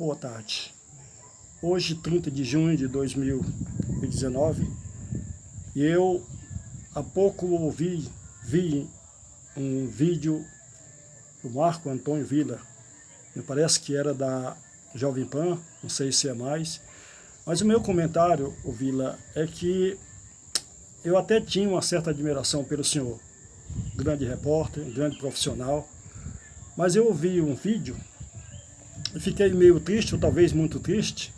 Boa tarde. Hoje, 30 de junho de 2019, e eu há pouco vi um vídeo do Marco Antônio Villa, me parece que era da Jovem Pan, não sei se é mais, mas o meu comentário, o Villa, é que eu até tinha uma certa admiração pelo senhor, grande repórter, grande profissional, mas eu ouvi um vídeo e fiquei meio triste, ou talvez muito triste,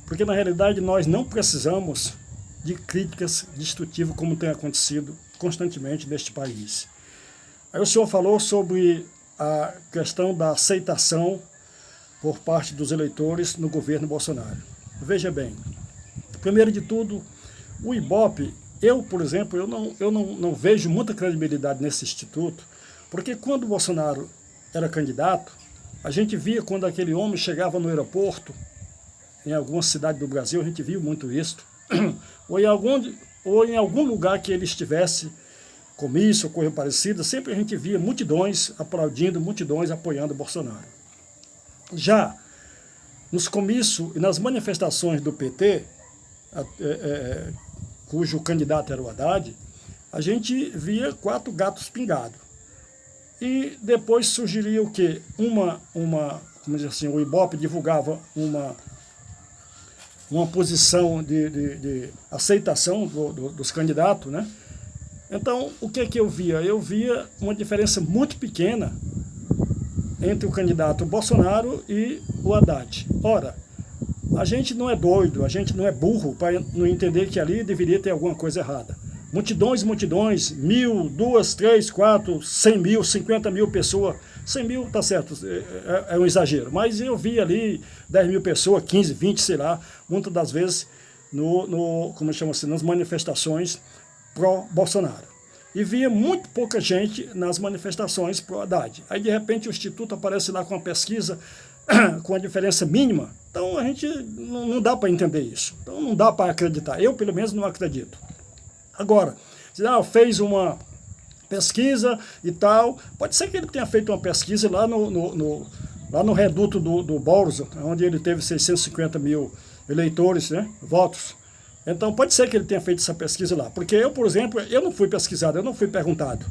porque na realidade nós não precisamos de críticas destrutivas como tem acontecido constantemente neste país. Aí o senhor falou sobre a questão da aceitação por parte dos eleitores no governo Bolsonaro. Veja bem, primeiro de tudo, o Ibope, eu, por exemplo, eu não vejo muita credibilidade nesse instituto, porque quando o Bolsonaro era candidato, a gente via quando aquele homem chegava no aeroporto, em alguma cidade do Brasil, a gente viu muito isso, ou em algum lugar que ele estivesse, comício ou coisa parecida, sempre a gente via multidões aplaudindo, multidões apoiando o Bolsonaro. Já nos comícios e nas manifestações do PT, cujo candidato era o Haddad, a gente via 4 gatos pingados. E depois surgiria o quê? Como dizer assim, o Ibope divulgava uma posição de aceitação dos candidatos, né? Então, o que é que eu via? Eu via uma diferença muito pequena entre o candidato Bolsonaro e o Haddad. Ora, a gente não é doido, a gente não é burro para não entender que ali deveria ter alguma coisa errada. Multidões, 1.000, 2, 3, 4, 100 mil, 50 mil pessoas. 100 mil, tá certo, é um exagero. Mas eu vi ali 10 mil pessoas, 15, 20, sei lá, muitas das vezes como chama assim, nas manifestações pró-Bolsonaro. E via muito pouca gente nas manifestações pró-Haddad. Aí, de repente, o Instituto aparece lá com uma pesquisa com a diferença mínima. Então, a gente não dá para entender isso. Então, não dá para acreditar. Eu, pelo menos, não acredito. Agora, fez uma pesquisa e tal, pode ser que ele tenha feito uma pesquisa lá no reduto do Boulos, onde ele teve 650 mil eleitores, né, votos. Então, pode ser que ele tenha feito essa pesquisa lá, porque eu, por exemplo, eu não fui pesquisado, eu não fui perguntado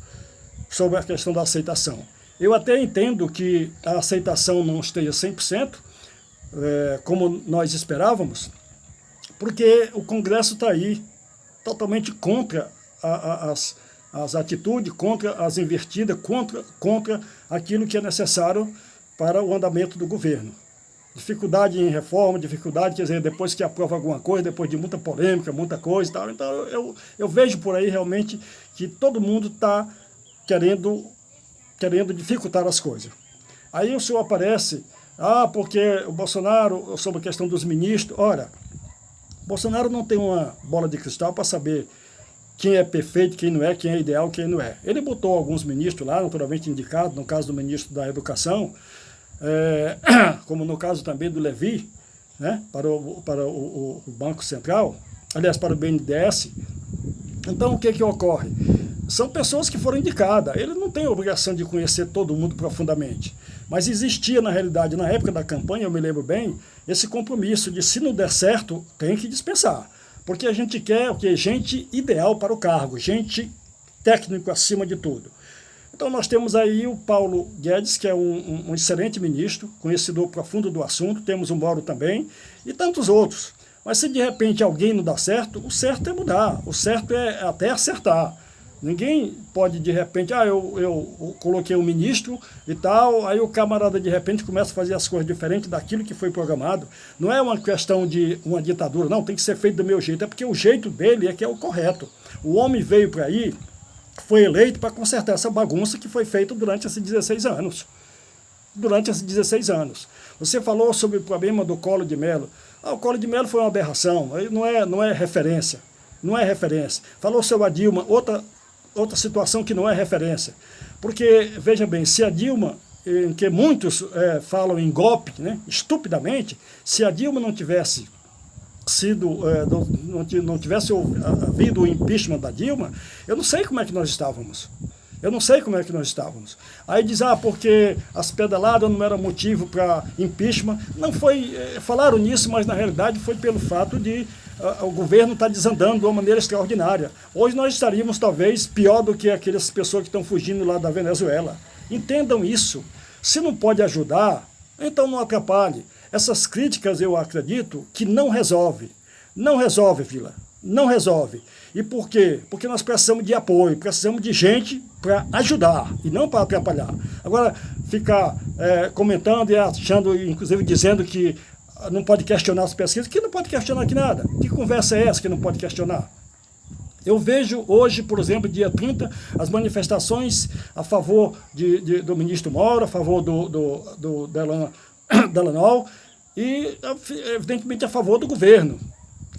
sobre a questão da aceitação. Eu até entendo que a aceitação não esteja 100%, como nós esperávamos, porque o Congresso está aí, totalmente contra as atitudes, contra as invertidas, contra aquilo que é necessário para o andamento do governo. Dificuldade em reforma, dificuldade, quer dizer, depois que aprova alguma coisa, depois de muita polêmica, muita coisa e tal. Então, eu vejo por aí realmente que todo mundo está querendo dificultar as coisas. Aí o senhor aparece, porque o Bolsonaro, sobre a questão dos ministros, ora, Bolsonaro não tem uma bola de cristal para saber quem é perfeito, quem não é, quem é ideal, quem não é. Ele botou alguns ministros lá, naturalmente indicados, no caso do ministro da Educação, como no caso também do Levi, né, para o Banco Central, aliás, para o BNDES. Então, o que ocorre? São pessoas que foram indicadas. Ele não tem a obrigação de conhecer todo mundo profundamente. Mas existia, na realidade, na época da campanha, eu me lembro bem, esse compromisso de, se não der certo, tem que dispensar. Porque a gente quer o quê? Gente ideal para o cargo, gente técnico acima de tudo. Então nós temos aí o Paulo Guedes, que é um excelente ministro, conhecedor profundo do assunto, temos o Moro também, e tantos outros. Mas se de repente alguém não dá certo, o certo é mudar, o certo é até acertar. Ninguém pode, de repente, eu coloquei um ministro e tal, aí o camarada, de repente, começa a fazer as coisas diferentes daquilo que foi programado. Não é uma questão de uma ditadura, não, tem que ser feito do meu jeito, é porque o jeito dele é que é o correto. O homem veio para aí, foi eleito para consertar essa bagunça que foi feita durante esses 16 anos. Durante esses 16 anos. Você falou sobre o problema do Collor de Mello. O Collor de Mello foi uma aberração, não é referência. Não é referência. Falou sobre a Dilma, outra situação que não é referência. Porque, veja bem, se a Dilma, em que muitos falam em golpe, né, estupidamente, se a Dilma não tivesse não tivesse havido o impeachment da Dilma, eu não sei como é que nós estávamos. Eu não sei como é que nós estávamos. Aí diz, porque as pedaladas não eram motivo para impeachment. Não foi, falaram nisso, mas na realidade foi pelo fato de o governo estar desandando de uma maneira extraordinária. Hoje nós estaríamos talvez pior do que aquelas pessoas que estão fugindo lá da Venezuela. Entendam isso. Se não pode ajudar, então não atrapalhe. Essas críticas eu acredito que não resolve. Não resolve, Vila. Não resolve. E por quê? Porque nós precisamos de apoio, precisamos de gente para ajudar e não para atrapalhar. Agora, ficar comentando e achando, inclusive dizendo que não pode questionar as pesquisas, que não pode questionar aqui nada. Que conversa é essa que não pode questionar? Eu vejo hoje, por exemplo, dia 30, as manifestações a favor do ministro Moro, a favor do Dallagnol e, evidentemente, a favor do governo.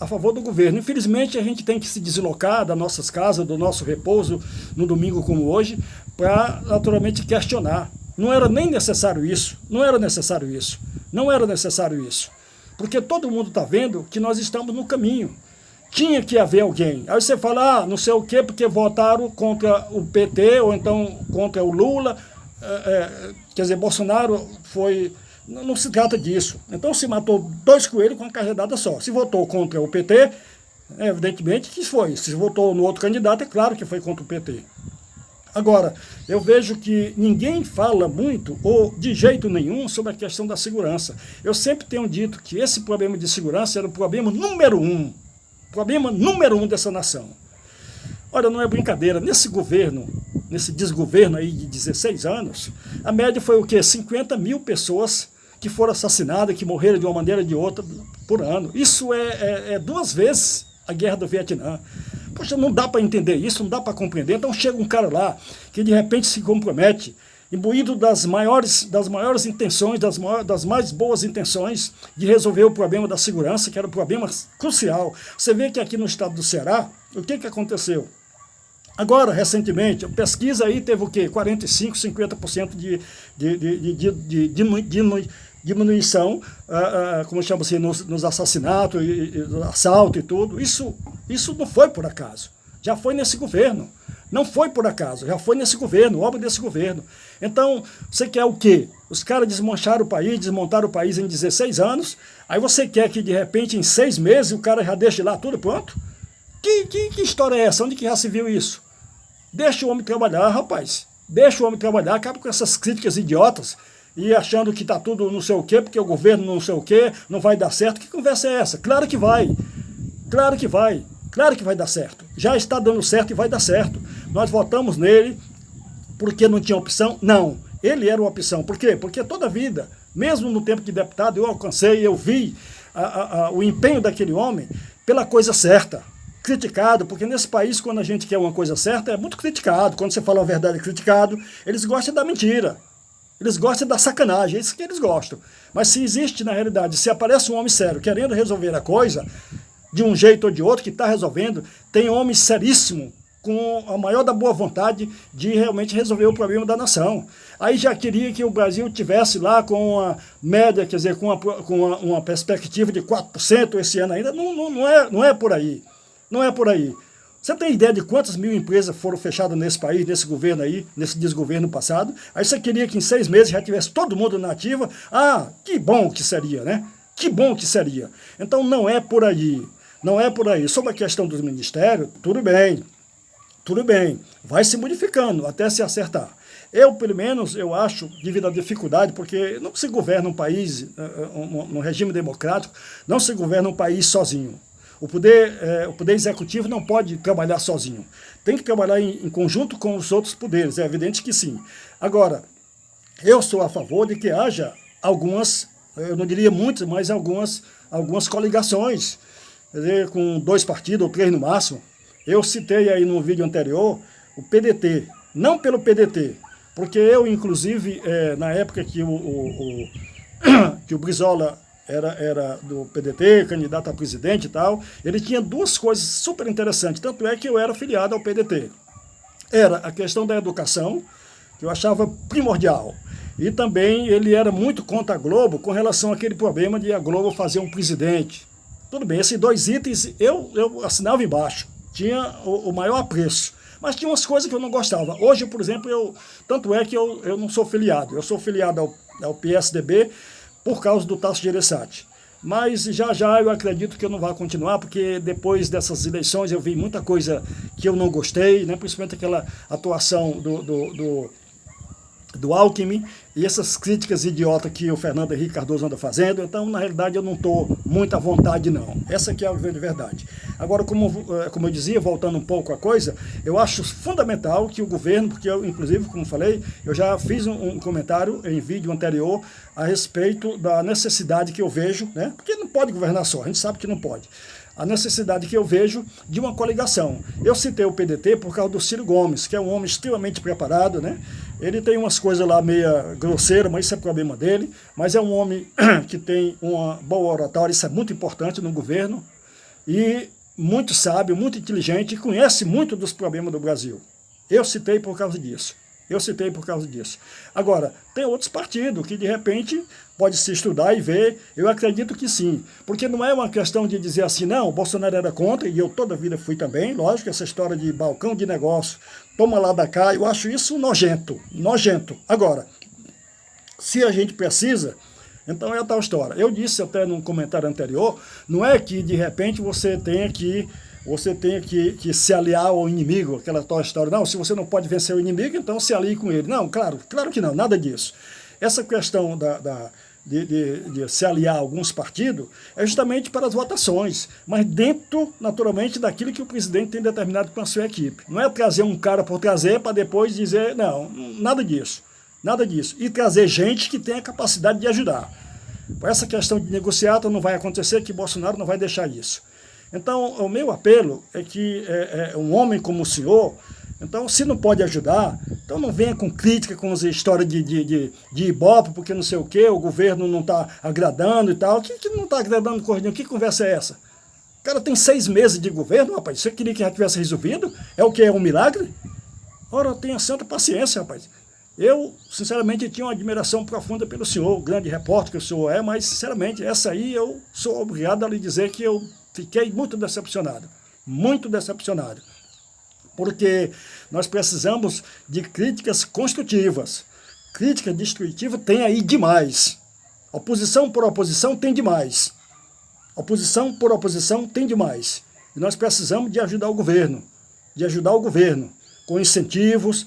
A favor do governo. Infelizmente, a gente tem que se deslocar das nossas casas, do nosso repouso, no domingo como hoje, para, naturalmente, questionar. Não era nem necessário isso, não era necessário isso, não era necessário isso. Porque todo mundo está vendo que nós estamos no caminho. Tinha que haver alguém. Aí você fala, não sei o quê, porque votaram contra o PT, ou então contra o Lula. Quer dizer, Bolsonaro foi... Não se trata disso. Então se matou 2 coelhos com uma carregada só. Se votou contra o PT, evidentemente que foi. Se votou no outro candidato, é claro que foi contra o PT. Agora, eu vejo que ninguém fala muito, ou de jeito nenhum, sobre a questão da segurança. Eu sempre tenho dito que esse problema de segurança era o problema número 1. Problema número 1 dessa nação. Olha, não é brincadeira. Nesse governo, nesse desgoverno aí de 16 anos, a média foi o quê? 50 mil pessoas que foram assassinadas, que morreram de uma maneira ou de outra por ano. Isso é 2 vezes a guerra do Vietnã. Poxa, não dá para entender isso, não dá para compreender. Então chega um cara lá que de repente se compromete, imbuído das maiores intenções, das mais boas intenções de resolver o problema da segurança, que era um problema crucial. Você vê que aqui no estado do Ceará, o que aconteceu? Agora, recentemente, a pesquisa aí teve o quê? 45%, 50% de diminuição, como chama assim, nos assassinatos, assalto e tudo. Isso não foi por acaso. Já foi nesse governo. Não foi por acaso, já foi nesse governo, obra desse governo. Então, você quer o quê? Os caras desmontaram o país em 16 anos, aí você quer que, de repente, em 6 meses, o cara já deixe lá tudo pronto? Que história é essa? Onde que já se viu isso? Deixa o homem trabalhar, rapaz. Deixa o homem trabalhar, acaba com essas críticas idiotas e achando que está tudo não sei o quê, porque o governo não sei o quê, não vai dar certo. Que conversa é essa? Claro que vai. Claro que vai. Claro que vai dar certo. Já está dando certo e vai dar certo. Nós votamos nele porque não tinha opção? Não. Ele era uma opção. Por quê? Porque toda a vida, mesmo no tempo de deputado, eu alcancei, eu vi o empenho daquele homem pela coisa certa. Criticado, porque nesse país, quando a gente quer uma coisa certa, é muito criticado. Quando você fala a verdade, é criticado. Eles gostam da mentira. Eles gostam da sacanagem. É isso que eles gostam. Mas se existe, na realidade, se aparece um homem sério querendo resolver a coisa, de um jeito ou de outro, que está resolvendo, tem homem seríssimo, com a maior da boa vontade de realmente resolver o problema da nação. Aí já queria que o Brasil tivesse lá com uma média, quer dizer, com uma perspectiva de 4% esse ano ainda. Não é por aí. Não é por aí. Você tem ideia de quantas mil empresas foram fechadas nesse país, nesse governo aí, nesse desgoverno passado? Aí você queria que em 6 meses já tivesse todo mundo na ativa. Que bom que seria, né? Que bom que seria. Então não é por aí. Não é por aí. Sobre a questão dos ministérios, tudo bem. Tudo bem. Vai se modificando até se acertar. Eu, pelo menos, eu acho, devido à dificuldade, porque não se governa um país, num regime democrático, não se governa um país sozinho. O poder executivo não pode trabalhar sozinho. Tem que trabalhar em conjunto com os outros poderes, é evidente que sim. Agora, eu sou a favor de que haja algumas, eu não diria muitas, mas algumas coligações, quer dizer, com 2 partidos ou 3 no máximo. Eu citei aí no vídeo anterior o PDT, não pelo PDT, porque eu, inclusive, na época que o Brizola era do PDT, candidato a presidente e tal, ele tinha 2 coisas super interessantes, tanto é que eu era filiado ao PDT. Era a questão da educação, que eu achava primordial, e também ele era muito contra a Globo com relação àquele problema de a Globo fazer um presidente. Tudo bem, esses 2 itens eu assinava embaixo, tinha o maior apreço. Mas tinha umas coisas que eu não gostava. Hoje, por exemplo, tanto é que eu não sou filiado. Eu sou filiado ao PSDB por causa do Tasso Gereissati. Mas já eu acredito que eu não vou continuar, porque depois dessas eleições eu vi muita coisa que eu não gostei, né? Principalmente aquela atuação do Alckmin e essas críticas idiotas que o Fernando Henrique Cardoso anda fazendo. Então, na realidade, eu não estou muito à vontade, não. Essa que é a grande verdade. Agora, como eu dizia, voltando um pouco à coisa, eu acho fundamental que o governo, porque eu, inclusive, como falei, eu já fiz um comentário em vídeo anterior a respeito da necessidade que eu vejo, né? Porque não pode governar só, a gente sabe que não pode. A necessidade que eu vejo de uma coligação. Eu citei o PDT por causa do Ciro Gomes, que é um homem extremamente preparado, né? Ele tem umas coisas lá meio grosseiras, mas isso é problema dele. Mas é um homem que tem uma boa oratória, isso é muito importante no governo. E muito sábio, muito inteligente e conhece muito dos problemas do Brasil. Eu citei por causa disso. Agora, tem outros partidos que, de repente, pode se estudar e ver. Eu acredito que sim. Porque não é uma questão de dizer assim, não, o Bolsonaro era contra, e eu toda a vida fui também. Lógico, essa história de balcão de negócio, toma lá da cá, eu acho isso nojento. Agora, se a gente precisa, então é a tal história. Eu disse até num comentário anterior, não é que, de repente, você tenha que se aliar ao inimigo, aquela tal história. Não, se você não pode vencer o inimigo, então se alie com ele. Não, claro que não, nada disso. Essa questão de se aliar a alguns partidos é justamente para as votações, mas dentro, naturalmente, daquilo que o presidente tem determinado com a sua equipe. Não é trazer um cara por trazer para depois dizer, não, nada disso. E trazer gente que tenha capacidade de ajudar. Essa questão de negociata não vai acontecer, que Bolsonaro não vai deixar isso. Então, o meu apelo é que um homem como o senhor, então, se não pode ajudar, então não venha com crítica, com essa história de ibope, porque não sei o quê, o governo não está agradando e tal. Que não está agradando, Corredinho? Que conversa é essa? O cara tem 6 meses de governo, rapaz. Você queria que já tivesse resolvido? É o que? É um milagre? Ora, tenha santa paciência, rapaz. Eu, sinceramente, tinha uma admiração profunda pelo senhor, o grande repórter que o senhor é, mas, sinceramente, essa aí eu sou obrigado a lhe dizer que eu fiquei muito decepcionado, porque nós precisamos de críticas construtivas. Crítica destrutiva tem aí demais. Oposição por oposição tem demais. E nós precisamos de ajudar o governo, com incentivos,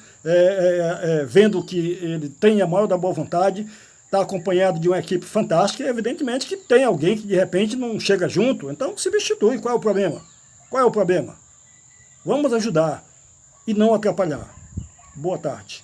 vendo que ele tem a maior da boa vontade, está acompanhado de uma equipe fantástica, e evidentemente que tem alguém que de repente não chega junto, então se substitui. Qual é o problema? Vamos ajudar e não atrapalhar. Boa tarde.